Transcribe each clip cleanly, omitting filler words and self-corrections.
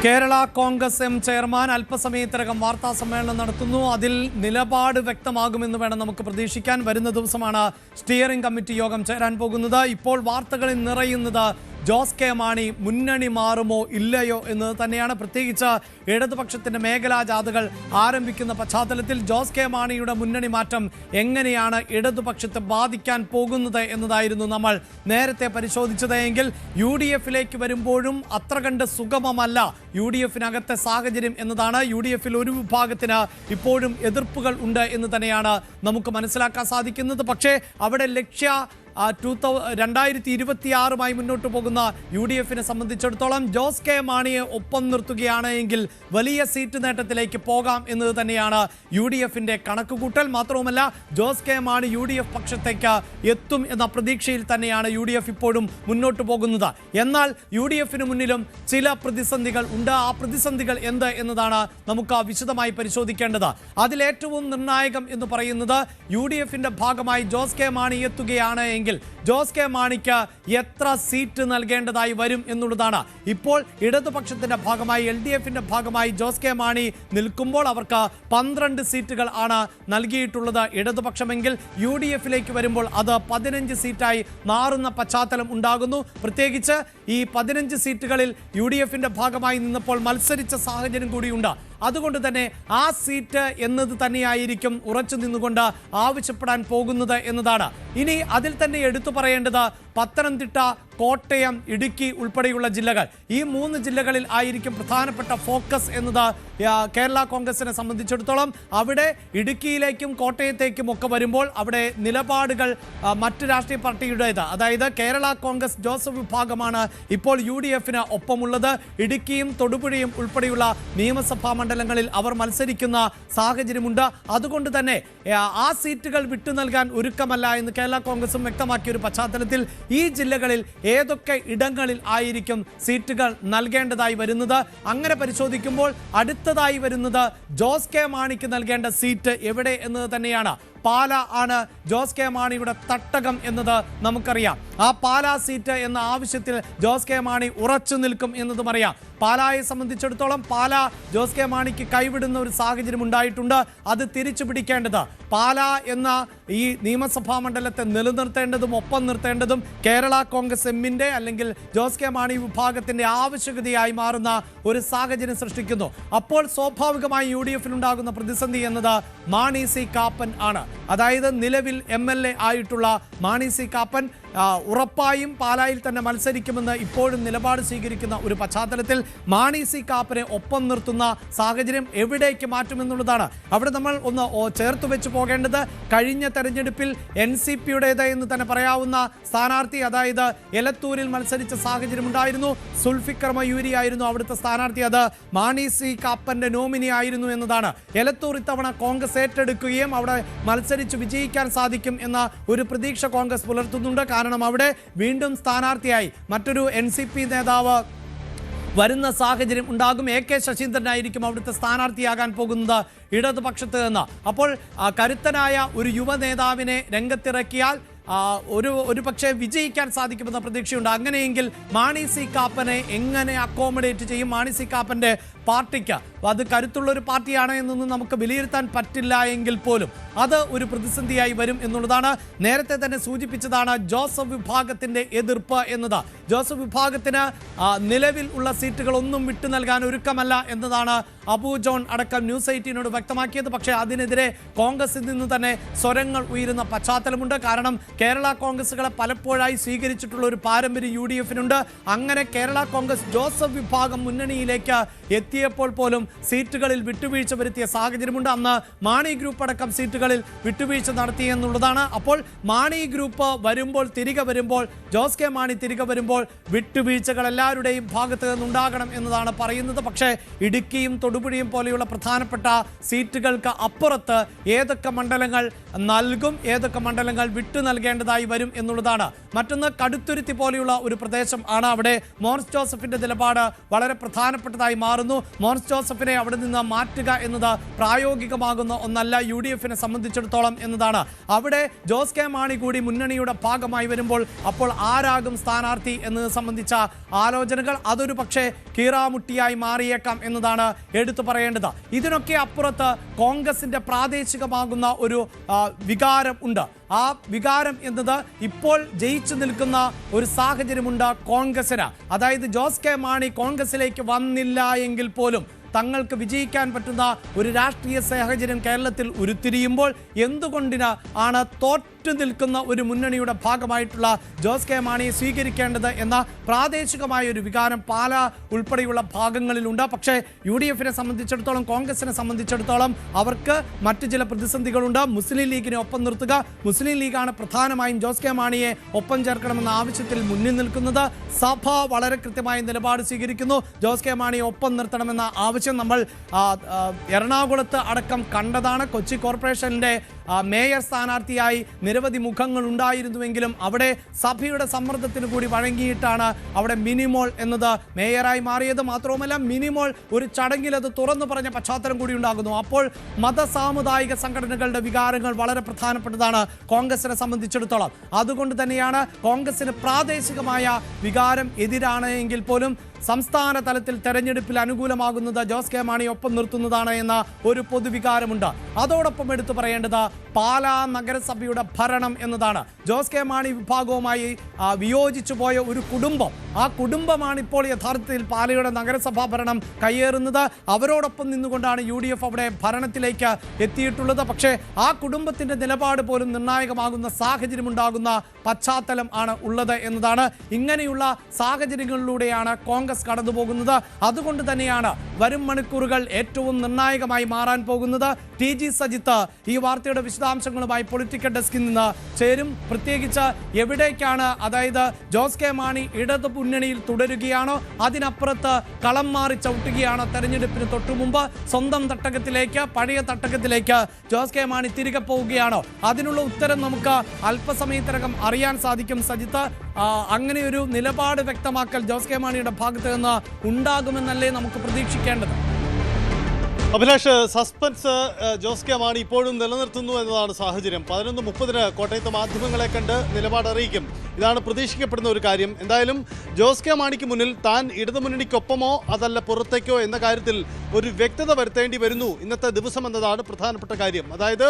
Kerala Congress M chairman അല്പസമയത്തിനകം വാർത്താ സമ്മേളനം നടത്തുന്നു. അതിൽ നിലപാട് വ്യക്തമാകുമെന്ന് വേണം നമുക്ക് പ്രതീക്ഷിക്കാൻ. വരുന്ന ദിവസമാണ് സ്റ്റിയറിംഗ് കമ്മിറ്റി യോഗം ചേരാൻ പോകുന്നത്. ഇപ്പോൾ വാർത്തകളിൽ നിറയുന്നത് ജോസ് കെ മാണി മുന്നണി മാറുമോ ഇല്ലയോ എന്നത് തന്നെയാണ്. പ്രത്യേകിച്ച് ഇടതുപക്ഷത്തിന്റെ മേഖലാ ജാഥകൾ ആരംഭിക്കുന്ന പശ്ചാത്തലത്തിൽ ജോസ് കെ മാണിയുടെ മുന്നണി മാറ്റം എങ്ങനെയാണ് ഇടതുപക്ഷത്തെ ബാധിക്കാൻ പോകുന്നത് എന്നതായിരുന്നു നമ്മൾ നേരത്തെ പരിശോധിച്ചത്. എങ്കിൽ യു ഡി എഫിലേക്ക് വരുമ്പോഴും അത്ര കണ്ട് സുഗമമല്ല യു ഡി എഫിനകത്തെ സാഹചര്യം എന്നതാണ്. യു ഡി എഫിൽ ഒരു വിഭാഗത്തിന് ഇപ്പോഴും എതിർപ്പുകൾ ഉണ്ട് എന്ന് തന്നെയാണ് നമുക്ക് മനസ്സിലാക്കാൻ സാധിക്കുന്നത്. പക്ഷേ അവിടെ 2026 മുന്നോട്ട് പോകുന്ന യു ഡി എഫിനെ സംബന്ധിച്ചിടത്തോളം ജോസ് കെ മാണിയെ ഒപ്പം നിർത്തുകയാണ് എങ്കിൽ വലിയ സീറ്റ് നേട്ടത്തിലേക്ക് പോകാം എന്നത് തന്നെയാണ് യു ഡി എഫിന്റെ കണക്കുകൂട്ടൽ. മാത്രവുമല്ല, Jose K Mani U D F പക്ഷത്തേക്ക് എത്തും എന്ന പ്രതീക്ഷയിൽ തന്നെയാണ് യു ഡി എഫ് ഇപ്പോഴും മുന്നോട്ട് പോകുന്നത്. എന്നാൽ യു ഡി എഫിന് മുന്നിലും ചില പ്രതിസന്ധികൾ ഉണ്ട്. ആ പ്രതിസന്ധികൾ എന്ത് എന്നതാണ് നമുക്ക് വിശദമായി പരിശോധിക്കേണ്ടത്. അതിലേറ്റവും നിർണായകം എന്ന് പറയുന്നത് യു ഡി എഫിന്റെ ഭാഗമായി ജോസ് കെ മാണി എത്തുകയാണ് എങ്കിൽ ജോസ് കെ മാണിക്ക് എത്ര സീറ്റ് നൽകേണ്ടതായി വരും എന്നുള്ളതാണ്. ഇപ്പോൾ ഇടതുപക്ഷത്തിന്റെ ഭാഗമായി LDFന്റെ ഭാഗമായി ജോസ് കെ മാണി നിൽക്കുമ്പോൾ അവർക്ക് 12 സീറ്റുകൾ ആണ് നൽകിയിട്ടുള്ളത്. ഇടതുപക്ഷമെങ്കിൽ യു ഡി എഫിലേക്ക് വരുമ്പോൾ അത് 15 സീറ്റായി മാറുന്ന പശ്ചാത്തലം ഉണ്ടാകുന്നു. പ്രത്യേകിച്ച് ഈ 15 സീറ്റുകളിൽ യു ഡി എഫിന്റെ ഭാഗമായി നിന്നപ്പോൾ മത്സരിച്ച സാഹചര്യം കൂടിയുണ്ട്. അതുകൊണ്ട് തന്നെ ആ സീറ്റ് എന്നത് തന്നെയായിരിക്കും ഉറച്ചു നിന്നുകൊണ്ട് ആവശ്യപ്പെടാൻ പോകുന്നത് എന്നതാണ്. ഇനി അതിൽ തന്നെ എടുത്തു പറയേണ്ടത് പത്തനംതിട്ട, കോട്ടയം, ഇടുക്കി ഉൾപ്പെടെയുള്ള ജില്ലകൾ. ഈ 3 ജില്ലകളിൽ ആയിരിക്കും പ്രധാനപ്പെട്ട ഫോക്കസ് എന്നത് കേരള കോൺഗ്രസിനെ സംബന്ധിച്ചിടത്തോളം. അവിടെ ഇടുക്കിയിലേക്കും കോട്ടയത്തേക്കും ഒക്കെ വരുമ്പോൾ അവിടെ നിലപാടുകൾ മറ്റ് രാഷ്ട്രീയ പാർട്ടിയുടേത്, അതായത് കേരള കോൺഗ്രസ് ജോസഫ് വിഭാഗമാണ് ഇപ്പോൾ യു ഡി എഫിന് ഒപ്പമുള്ളത്. ഇടുക്കിയും തൊടുപുഴയും ഉൾപ്പെടെയുള്ള നിയമസഭാ മണ്ഡലങ്ങളിൽ അവർ മത്സരിക്കുന്ന സാഹചര്യമുണ്ട്. അതുകൊണ്ട് തന്നെ ആ സീറ്റുകൾ വിട്ടു നൽകാൻ ഒരുക്കമല്ല എന്ന് കേരള കോൺഗ്രസും വ്യക്തമാക്കിയ ഒരു പശ്ചാത്തലത്തിൽ ഈ ജില്ലകളിൽ ഏതൊക്കെ ഇടങ്ങളിൽ ആയിരിക്കും സീറ്റുകൾ നൽകേണ്ടതായി വരുന്നത്? അങ്ങനെ പരിശോധിക്കുമ്പോൾ അടുത്തതായി വരുന്നത് ജോസ് കെ മാണിക്ക് നൽകേണ്ട സീറ്റ് എവിടെ എന്നത് തന്നെയാണ്. പാല ആണ് ജോസ് കെ മാണിയുടെ തട്ടകം എന്നത് നമുക്കറിയാം. ആ പാലാ സീറ്റ് എന്ന ആവശ്യത്തിൽ ജോസ് കെ മാണി ഉറച്ചു നിൽക്കും എന്നതും അറിയാം. പാലായെ സംബന്ധിച്ചിടത്തോളം പാല ജോസ് കെ മാണിക്ക് കൈവിടുന്ന ഒരു സാഹചര്യം ഉണ്ടായിട്ടുണ്ട്. അത് തിരിച്ചു പിടിക്കേണ്ടത് പാല എന്ന ഈ നിയമസഭാ മണ്ഡലത്തെ നിലനിർത്തേണ്ടതും ഒപ്പം നിർത്തേണ്ടതും കേരള കോൺഗ്രസ് എമ്മിൻ്റെ അല്ലെങ്കിൽ ജോസ് കെ മാണി വിഭാഗത്തിൻ്റെ ആവശ്യകതയായി മാറുന്ന ഒരു സാഹചര്യം സൃഷ്ടിക്കുന്നു. അപ്പോൾ സ്വാഭാവികമായി യു ഡി എഫിലുണ്ടാകുന്ന പ്രതിസന്ധി എന്നത് മാണി സി കാപ്പൻ ആണ്. അതായത് നിലവിൽ MLA ആയിട്ടുള്ള മാണി സി കാപ്പൻ ഉറപ്പായും പാലായിൽ തന്നെ മത്സരിക്കുമെന്ന് ഇപ്പോഴും നിലപാട് സ്വീകരിക്കുന്ന ഒരു പശ്ചാത്തലത്തിൽ മാണി സി കാപ്പനെ ഒപ്പം നിർത്തുന്ന സാഹചര്യം എവിടേക്ക് മാറ്റുമെന്നുള്ളതാണ്. അവിടെ നമ്മൾ ഒന്ന് ചേർത്ത് വെച്ച് പോകേണ്ടത് കഴിഞ്ഞ തെരഞ്ഞെടുപ്പിൽ NCPയുടേത് എന്ന് തന്നെ പറയാവുന്ന സ്ഥാനാർത്ഥി, അതായത് എലത്തൂരിൽ മത്സരിച്ച സാഹചര്യം ഉണ്ടായിരുന്നു. സുൽഫിക്കർ മയൂരി ആയിരുന്നു അവിടുത്തെ സ്ഥാനാർത്ഥി. അത് മാണി സി കാപ്പന്റെ നോമിനി ആയിരുന്നു എന്നതാണ്. എലത്തൂർ ഇത്തവണ കോൺഗ്രസ് ഏറ്റെടുക്കുകയും അവിടെ മത്സരിച്ച് വിജയിക്കാൻ സാധിക്കും എന്ന ഒരു പ്രതീക്ഷ കോൺഗ്രസ് പുലർത്തുന്നുണ്ട്. കാരണം അവിടെ വീണ്ടും സ്ഥാനാർത്ഥിയായി മറ്റൊരു NCP നേതാവ് വരുന്ന സാഹചര്യം ഉണ്ടാകും. AK ശശീന്ദ്രനായിരിക്കും അവിടുത്തെ സ്ഥാനാർത്ഥിയാകാൻ പോകുന്നത് ഇടതുപക്ഷത്ത് നിന്ന്. അപ്പോൾ കരുത്തനായ ഒരു യുവ നേതാവിനെ രംഗത്തിറക്കിയാൽ ഒരു പക്ഷേ വിജയിക്കാൻ സാധിക്കുമെന്ന പ്രതീക്ഷയുണ്ട്. അങ്ങനെയെങ്കിൽ മാണി സി കാപ്പനെ എങ്ങനെ അക്കോമഡേറ്റ് ചെയ്യും? മാണി സി കാപ്പൻ്റെ പാർട്ടിക്ക് അത് കരുത്തുള്ളൊരു പാർട്ടിയാണ് എന്നൊന്നും നമുക്ക് വിലയിരുത്താൻ പറ്റില്ല എങ്കിൽ പോലും അത് ഒരു പ്രതിസന്ധിയായി വരും എന്നുള്ളതാണ്. നേരത്തെ തന്നെ സൂചിപ്പിച്ചതാണ് ജോസഫ് വിഭാഗത്തിൻ്റെ എതിർപ്പ് എന്നത്. ജോസഫ് വിഭാഗത്തിന് നിലവിൽ ഉള്ള സീറ്റുകളൊന്നും വിട്ടു നൽകാൻ ഒരുക്കമല്ല എന്നതാണ് അബു ജോൺ അടക്കം ന്യൂസ് 18നോട് വ്യക്തമാക്കിയത്. പക്ഷേ അതിനെതിരെ കോൺഗ്രസിൽ നിന്ന് തന്നെ സ്വരങ്ങൾ ഉയരുന്ന പശ്ചാത്തലമുണ്ട്. കാരണം കേരള കോൺഗ്രസുകളെ പലപ്പോഴായി സ്വീകരിച്ചിട്ടുള്ള ഒരു പാരമ്പര്യം യു ഡി എഫിനുണ്ട്. അങ്ങനെ കേരള കോൺഗ്രസ് ജോസഫ് വിഭാഗം മുന്നണിയിലേക്ക് എത്തിയപ്പോൾ പോലും സീറ്റുകളിൽ വിട്ടുവീഴ്ച വരുത്തിയ സാഹചര്യമുണ്ട്. അന്ന് മാണി ഗ്രൂപ്പ് അടക്കം സീറ്റുകളിൽ വിട്ടുവീഴ്ച നടത്തി എന്നുള്ളതാണ്. അപ്പോൾ മാണി ഗ്രൂപ്പ് തിരികെ വരുമ്പോൾ ജോസ് കെ മാണി തിരികെ വരുമ്പോൾ വിട്ടുവീഴ്ചകൾ എല്ലാവരുടെയും ഭാഗത്ത് നിന്നുണ്ടാകണം എന്നതാണ് പറയുന്നത്. പക്ഷേ ഇടുക്കിയും തൊടുപുഴയും പോലെയുള്ള പ്രധാനപ്പെട്ട സീറ്റുകൾക്ക് അപ്പുറത്ത് ഏതൊക്കെ മണ്ഡലങ്ങൾ നൽകും, ഏതൊക്കെ മണ്ഡലങ്ങൾ വിട്ടു നൽകേണ്ട സ്വീകരിക്കേണ്ടതായി വരും എന്നുള്ളതാണ്. മറ്റൊന്ന് കടുത്തുരുത്തി പോലെയുള്ള ഒരു പ്രദേശം ആണ്. അവിടെ മോൻസ് ജോസഫിന്റെ നിലപാട് വളരെ പ്രധാനപ്പെട്ടതായി മാറുന്നു. മോൻസ് ജോസഫിനെ അവിടെ നിന്ന് മാറ്റുക എന്നത് പ്രായോഗികമാകുന്ന ഒന്നല്ല UDF-നെ സംബന്ധിച്ചിടത്തോളം എന്നതാണ്. അവിടെ ജോസ് കെ മാണി കൂടി മുന്നണിയുടെ ഭാഗമായി വരുമ്പോൾ അപ്പോൾ ആരാകും സ്ഥാനാർത്ഥി എന്നത് സംബന്ധിച്ച ആലോചനകൾ അതൊരു പക്ഷേ കീറാമുട്ടിയായി മാറിയേക്കാം എന്നതാണ് എടുത്തു പറയേണ്ടത്. ഇതിനൊക്കെ അപ്പുറത്ത് കോൺഗ്രസിന്റെ പ്രാദേശികമാകുന്ന ഒരു വികാരം ഉണ്ട്. ആ വികാരം എന്നത് ഇപ്പോൾ ജയിച്ചു നിൽക്കുന്ന ഒരു സാഹചര്യമുണ്ട് കോൺഗ്രസിന്. അതായത് ജോസ് കെ മാണി കോൺഗ്രസിലേക്ക് വന്നില്ല എങ്കിൽ പോലും തങ്ങൾക്ക് വിജയിക്കാൻ പറ്റുന്ന ഒരു രാഷ്ട്രീയ സാഹചര്യം കേരളത്തിൽ ഉരുത്തിരിയുമ്പോൾ എന്തുകൊണ്ടിന് ആണ് തോറ്റു നിൽക്കുന്ന ഒരു മുന്നണിയുടെ ഭാഗമായിട്ടുള്ള ജോസ് കെ മാണിയെ സ്വീകരിക്കേണ്ടത് എന്ന പ്രാദേശികമായ ഒരു വികാരം പാല ഉൾപ്പെടെയുള്ള ഭാഗങ്ങളിലുണ്ട്. പക്ഷേ UDF-നെ സംബന്ധിച്ചിടത്തോളം കോൺഗ്രസിനെ സംബന്ധിച്ചിടത്തോളം അവർക്ക് മറ്റു ചില പ്രതിസന്ധികളുണ്ട്. മുസ്ലിം ലീഗിനെ ഒപ്പം നിർത്തുക. മുസ്ലിം ലീഗാണ് പ്രധാനമായും ജോസ് കെ മാണിയെ ഒപ്പം ചേർക്കണമെന്ന ആവശ്യത്തിൽ മുന്നിൽ നിൽക്കുന്നത്. സഭ വളരെ കൃത്യമായ നിലപാട് സ്വീകരിക്കുന്നു. ജോസ് കെ മാണിയെ ഒപ്പം നിർത്തണമെന്ന ആവശ്യം നമ്മൾ എറണാകുളത്ത് അടക്കം കണ്ടതാണ്. കൊച്ചി കോർപ്പറേഷന്റെ മേയർ സ്ഥാനാർത്ഥിയായി നിരവധി മുഖങ്ങൾ ഉണ്ടായിരുന്നുവെങ്കിലും അവിടെ സഭയുടെ സമ്മർദ്ദത്തിന് കൂടി വഴങ്ങിയിട്ടാണ് അവിടെ മിനിമോൾ എന്നത് മേയറായി മാറിയത്. മാത്രവുമല്ല മിനിമോൾ ഒരു ചടങ്ങിൽ അത് തുറന്നു പറഞ്ഞ പശ്ചാത്തലം കൂടി ഉണ്ടാകുന്നു. അപ്പോൾ മതസാമുദായിക സംഘടനകളുടെ വികാരങ്ങൾ വളരെ പ്രധാനപ്പെട്ടതാണ് കോൺഗ്രസിനെ സംബന്ധിച്ചിടത്തോളം. അതുകൊണ്ട് തന്നെയാണ് കോൺഗ്രസിന് പ്രാദേശികമായ വികാരം എതിരാണ് എങ്കിൽ പോലും സംസ്ഥാന തലത്തിൽ തെരഞ്ഞെടുപ്പിൽ അനുകൂലമാകുന്നത് ജോസ് കെ മാണിയെ ഒപ്പം നിർത്തുന്നതാണ് എന്ന ഒരു പൊതുവികാരമുണ്ട്. അതോടൊപ്പം എടുത്തു പറയേണ്ടത് പാലാ നഗരസഭയുടെ ഭരണം എന്നതാണ്. ജോസ് കെ മാണി വിഭാഗവുമായി വിയോജിച്ചു പോയ ഒരു കുടുംബം, ആ കുടുംബമാണ് ഇപ്പോൾ യഥാർത്ഥത്തിൽ പാലയുടെ നഗരസഭാ ഭരണം കയ്യേറുന്നത്. അവരോടൊപ്പം നിന്നുകൊണ്ടാണ് UDF അവിടെ ഭരണത്തിലേക്ക് എത്തിയിട്ടുള്ളത്. പക്ഷേ ആ കുടുംബത്തിന്റെ നിലപാട് പോലും നിർണായകമാകുന്ന സാഹചര്യമുണ്ടാകുന്ന പശ്ചാത്തലം ആണ് ഉള്ളത് എന്നതാണ്. ഇങ്ങനെയുള്ള സാഹചര്യങ്ങളിലൂടെയാണ് കോൺഗ്രസ് കടന്നു പോകുന്നത്. അതുകൊണ്ട് തന്നെയാണ് വരും മണിക്കൂറുകൾ ഏറ്റവും നിർണായകമായി മാറാൻ പോകുന്നത്. TG സജിത്ത് ഈ വാർത്തയുടെ വിശദാംശങ്ങളുമായി പൊളിറ്റിക്കൽ ഡെസ്കിൽ നിന്ന് ചേരും. പ്രത്യേകിച്ച് എവിടേക്കാണ്, അതായത് ജോസ് കെ മാണി ഇടതു മുന്നണിയിൽ തുടരുകയാണോ, അതിനപ്പുറത്ത് കളം മാറി ചവിട്ടുകയാണോ തെരഞ്ഞെടുപ്പിന് തൊട്ടുമുമ്പ്, സ്വന്തം തട്ടകത്തിലേക്ക് പഴയ തട്ടകത്തിലേക്ക് ജോസ് കെ മാണി തിരികെ പോവുകയാണോ? അതിനുള്ള ഉത്തരം നമുക്ക് അല്പസമയത്തിനകം അറിയാൻ സാധിക്കും. സജിത്ത്, അങ്ങനെ ഒരു നിലപാട് വ്യക്തമാക്കൽ ജോസ് കെ മാണിയുടെ ഭാഗത്ത് നിന്ന് ഉണ്ടാകുമെന്നല്ലേ നമുക്ക് പ്രതീക്ഷിക്കേണ്ടത്? അഭിലാഷ്, സസ്പെൻസ് ജോസ് കെ മാണി ഇപ്പോഴും നിലനിർത്തുന്നു എന്നതാണ് സാഹചര്യം. 11:30 കോട്ടയത്ത് മാധ്യമങ്ങളെ കണ്ട് നിലപാട് അറിയിക്കും. ഇതാണ് പ്രതീക്ഷിക്കപ്പെടുന്ന ഒരു കാര്യം. എന്തായാലും ജോസ് കെ മാണിക്ക് മുന്നിൽ താൻ ഇടതുമുന്നണിക്കൊപ്പമോ അതല്ല പുറത്തേക്കോ എന്ന കാര്യത്തിൽ ഒരു വ്യക്തത വരുത്തേണ്ടി വരുന്നു ഇന്നത്തെ ദിവസം എന്നതാണ് പ്രധാനപ്പെട്ട കാര്യം. അതായത്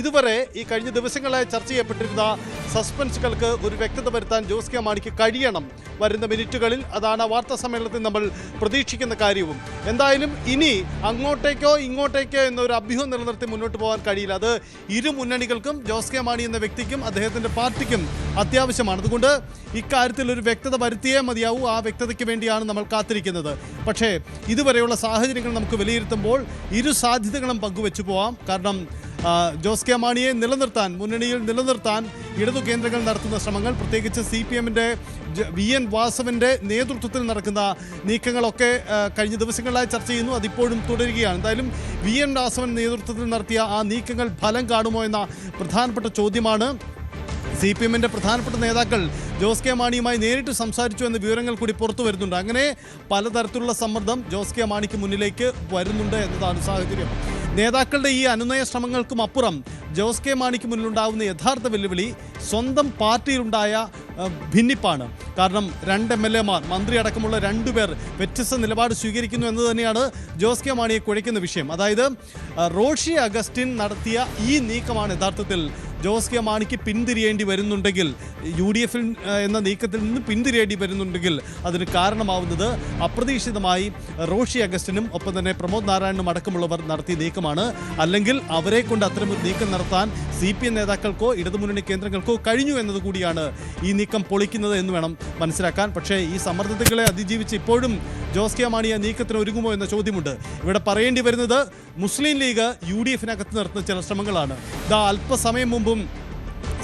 ഇതുവരെ ഈ കഴിഞ്ഞ ദിവസങ്ങളായി ചർച്ച ചെയ്യപ്പെട്ടിരുന്ന സസ്പെൻസുകൾക്ക് ഒരു വ്യക്തത വരുത്താൻ ജോസ് കെ മാണിക്ക് കഴിയണം വരുന്ന മിനിറ്റുകളിൽ. അതാണ് വാർത്താ സമ്മേളനത്തിൽ നമ്മൾ പ്രതീക്ഷിക്കുന്ന കാര്യവും. എന്തായാലും ഇനി അങ്ങോട്ടേക്കോ ഇങ്ങോട്ടേക്കോ എന്നൊരു അഭ്യൂഹം നിലനിർത്തി മുന്നോട്ട് പോകാൻ കഴിയില്ല. അത് ഇരു മുന്നണികൾക്കും ജോസ് കെ മാണി എന്ന വ്യക്തിക്കും അദ്ദേഹത്തിൻ്റെ പാർട്ടിക്കും അത്യാവശ്യമാണ്. അതുകൊണ്ട് ഇക്കാര്യത്തിൽ ഒരു വ്യക്തത വരുത്തിയേ മതിയാവൂ. ആ വ്യക്തതയ്ക്ക് വേണ്ടിയാണ് നമ്മൾ കാത്തിരിക്കുന്നത്. പക്ഷേ ഇതുവരെയുള്ള സാഹചര്യങ്ങൾ നമുക്ക് വിലയിരുത്തുമ്പോൾ ഇരു സാധ്യതകളും പങ്കുവെച്ചു പോവാം. കാരണം ജോസ് കെ മാണിയെ നിലനിർത്താൻ, മുന്നണിയിൽ നിലനിർത്താൻ ഇടതു കേന്ദ്രങ്ങൾ നടത്തുന്ന ശ്രമങ്ങൾ, പ്രത്യേകിച്ച് CPM-ന്റെ VN വാസവന്റെ നേതൃത്വത്തിൽ നടക്കുന്ന നീക്കങ്ങളൊക്കെ കഴിഞ്ഞ ദിവസങ്ങളിലായി ചർച്ച ചെയ്യുന്നു. അതിപ്പോഴും തുടരുകയാണ്. എന്തായാലും VN വാസവൻ നേതൃത്വത്തിൽ നടത്തിയ ആ നീക്കങ്ങൾ ഫലം കാണുമോ എന്ന പ്രധാനപ്പെട്ട ചോദ്യമാണ്. CPM-ന്റെ പ്രധാനപ്പെട്ട നേതാക്കൾ ജോസ് കെ മാണിയുമായി നേരിട്ട് സംസാരിച്ചു എന്ന വിവരങ്ങൾ കൂടി പുറത്തു വരുന്നുണ്ട്. അങ്ങനെ പലതരത്തിലുള്ള സമ്മർദ്ദം ജോസ് കെ മാണിക്ക് മുന്നിലേക്ക് വരുന്നുണ്ട് എന്നതാണ് സാഹചര്യം. നേതാക്കളുടെ ഈ അനുനയ ശ്രമങ്ങൾക്കും അപ്പുറം ജോസ് കെ മാണിക്ക് മുന്നിലുണ്ടാകുന്ന യഥാർത്ഥ വെല്ലുവിളി സ്വന്തം പാർട്ടിയിലുണ്ടായ ഭിന്നിപ്പാണ്. കാരണം 2 MLA-മാർ, മന്ത്രി അടക്കമുള്ള 2 പേർ വ്യത്യസ്ത നിലപാട് സ്വീകരിക്കുന്നു എന്ന് തന്നെയാണ് ജോസ് കെ മാണിയെ കുഴയ്ക്കുന്ന വിഷയം. അതായത് റോഷി അഗസ്റ്റിൻ നടത്തിയ ഈ നീക്കമാണ് യഥാർത്ഥത്തിൽ ജോസ് കെ മാണിക്ക് പിന്തിരിയേണ്ടി വരുന്നുണ്ടെങ്കിൽ, UDF എന്ന നീക്കത്തിൽ നിന്ന് പിന്തിരിയേണ്ടി വരുന്നുണ്ടെങ്കിൽ അതിന് കാരണമാവുന്നത് അപ്രതീക്ഷിതമായി റോഷി അഗസ്റ്റിനും ഒപ്പം തന്നെ പ്രമോദ് നാരായണനും അടക്കമുള്ളവർ നടത്തിയ നീക്കമാണ്. അല്ലെങ്കിൽ അവരെ കൊണ്ട് അത്തരമൊരു നീക്കം നടത്താൻ CPM നേതാക്കൾക്കോ ഇടതുമുന്നണി കേന്ദ്രങ്ങൾക്കോ കഴിഞ്ഞു എന്നതുകൂടിയാണ് ഈ നീക്കം പൊളിക്കുന്നത് എന്ന് വേണം മനസ്സിലാക്കാൻ. പക്ഷേ ഈ സമ്മർദ്ദങ്ങളെ അതിജീവിച്ച് ഇപ്പോഴും ജോസ് കെ മാണി നീക്കത്തിന് ഒരുങ്ങുമോ എന്ന ചോദ്യമുണ്ട്. ഇവിടെ പറയേണ്ടി വരുന്നത് മുസ്ലിം ലീഗ് UDF-നകത്ത് നടത്തുന്ന ചില ശ്രമങ്ങളാണ്. അല്പസമയം മുമ്പും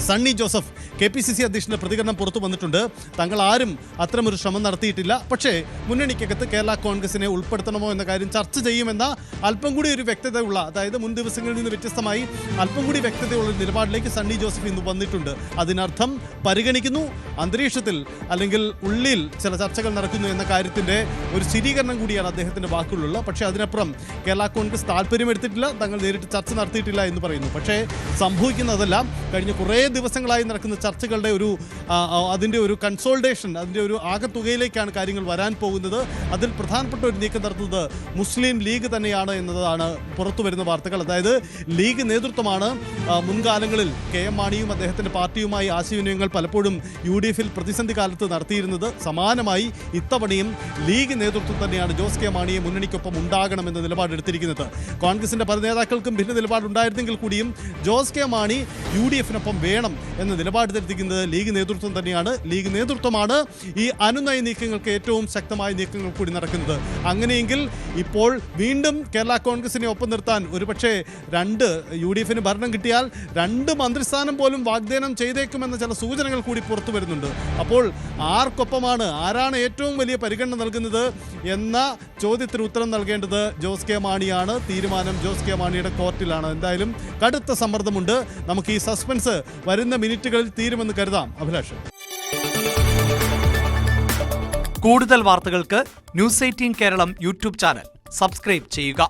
സണ്ണി ജോസഫ് KPCC അധ്യക്ഷന്റെ പ്രതികരണം പുറത്തു വന്നിട്ടുണ്ട്. തങ്ങൾ ആരും അത്തരമൊരു ശ്രമം നടത്തിയിട്ടില്ല. പക്ഷേ മുന്നണിക്കകത്ത് കേരള കോൺഗ്രസിനെ ഉൾപ്പെടുത്തണമോ എന്ന കാര്യം ചർച്ച ചെയ്യുമെന്ന അല്പം കൂടി ഒരു വ്യക്തതയുള്ള, അതായത് മുൻ ദിവസങ്ങളിൽ നിന്ന് വ്യത്യസ്തമായി അല്പം കൂടി വ്യക്തതയുള്ള ഒരു നിലപാടിലേക്ക് സണ്ണി ജോസഫ് ഇന്ന് വന്നിട്ടുണ്ട്. അതിനർത്ഥം പരിഗണിക്കുന്നു, അന്തരീക്ഷത്തിൽ അല്ലെങ്കിൽ ഉള്ളിൽ ചില ചർച്ചകൾ നടക്കുന്നു എന്ന കാര്യത്തിന്റെ ഒരു സ്ഥിരീകരണം കൂടിയാണ് അദ്ദേഹത്തിന്റെ വാക്കുകളുള്ളത്. പക്ഷേ അതിനപ്പുറം കേരള കോൺഗ്രസ് താല്പര്യമെടുത്തിട്ടില്ല, തങ്ങൾ നേരിട്ട് ചർച്ച നടത്തിയിട്ടില്ല എന്ന് പറയുന്നു. പക്ഷേ സംഭവിക്കുന്നതെല്ലാം കഴിഞ്ഞ കുറേ ദിവസങ്ങളായി നടക്കുന്ന ചർച്ചകളുടെ അതിൻ്റെ ഒരു കൺസോൾട്ടേഷൻ, അതിൻ്റെ ഒരു ആകത്തുകയിലേക്കാണ് കാര്യങ്ങൾ വരാൻ പോകുന്നത്. അതിൽ പ്രധാനപ്പെട്ട ഒരു നീക്കം നടത്തുന്നത് മുസ്ലിം ലീഗ് തന്നെയാണ് എന്നതാണ് പുറത്തു വരുന്ന വാർത്തകൾ. അതായത് ലീഗ് നേതൃത്വമാണ് മുൻകാലങ്ങളിൽ KM മാണിയും അദ്ദേഹത്തിൻ്റെ പാർട്ടിയുമായി ആശയവിനിമയങ്ങൾ പലപ്പോഴും UDF-ൽ പ്രതിസന്ധി കാലത്ത് നടത്തിയിരുന്നത്. സമാനമായി ഇത്തവണയും ലീഗ് നേതൃത്വം തന്നെയാണ് ജോസ് കെ മാണിയെ മുന്നണിക്കൊപ്പം ഉണ്ടാകണമെന്ന നിലപാടെടുത്തിരിക്കുന്നത്. കോൺഗ്രസിൻ്റെ പല നേതാക്കൾക്കും ഭിന്ന നിലപാടുണ്ടായിരുന്നെങ്കിൽ കൂടിയും ജോസ് കെ മാണി UDF-നൊപ്പം വേണം എന്ന നിലപാടെടുത്തിരിക്കുന്നത് ലീഗ് നേതൃത്വം തന്നെയാണ്. ലീഗ് നേതൃത്വമാണ് ഈ അനുനയ നീക്കങ്ങൾക്ക് ഏറ്റവും ശക്തമായ നീക്കങ്ങൾ കൂടി നടക്കുന്നത്. അങ്ങനെയെങ്കിൽ ഇപ്പോൾ വീണ്ടും കേരള കോൺഗ്രസിനെ ഒപ്പം നിർത്താൻ ഒരുപക്ഷെ 2 UDF-ന് ഭരണം കിട്ടിയാൽ 2 മന്ത്രിസ്ഥാനം പോലും വാഗ്ദാനം ചെയ്തേക്കുമെന്ന ചില സൂചനകൾ കൂടി പുറത്തു വരുന്നുണ്ട്. അപ്പോൾ ആർക്കൊപ്പമാണ്, ആരാണ് ഏറ്റവും വലിയ പരിഗണന നൽകുന്നത് എന്ന ചോദ്യത്തിന് ഉത്തരം നൽകേണ്ടത് ജോസ് കെ മാണിയാണ്. തീരുമാനം ജോസ് കെ മാണിയുടെ കോർട്ടിലാണ്. എന്തായാലും കടുത്ത സമ്മർദ്ദമുണ്ട്. നമുക്ക് ഈ സസ്പെൻസ് വരുന്ന മിനിറ്റുകളിൽ തീരുമെന്ന് കരുതാം. അഭിലാഷ്, കൂടുതൽ വാർത്തകൾക്ക് News 18 Keralam YouTube channel subscribe ചെയ്യുക.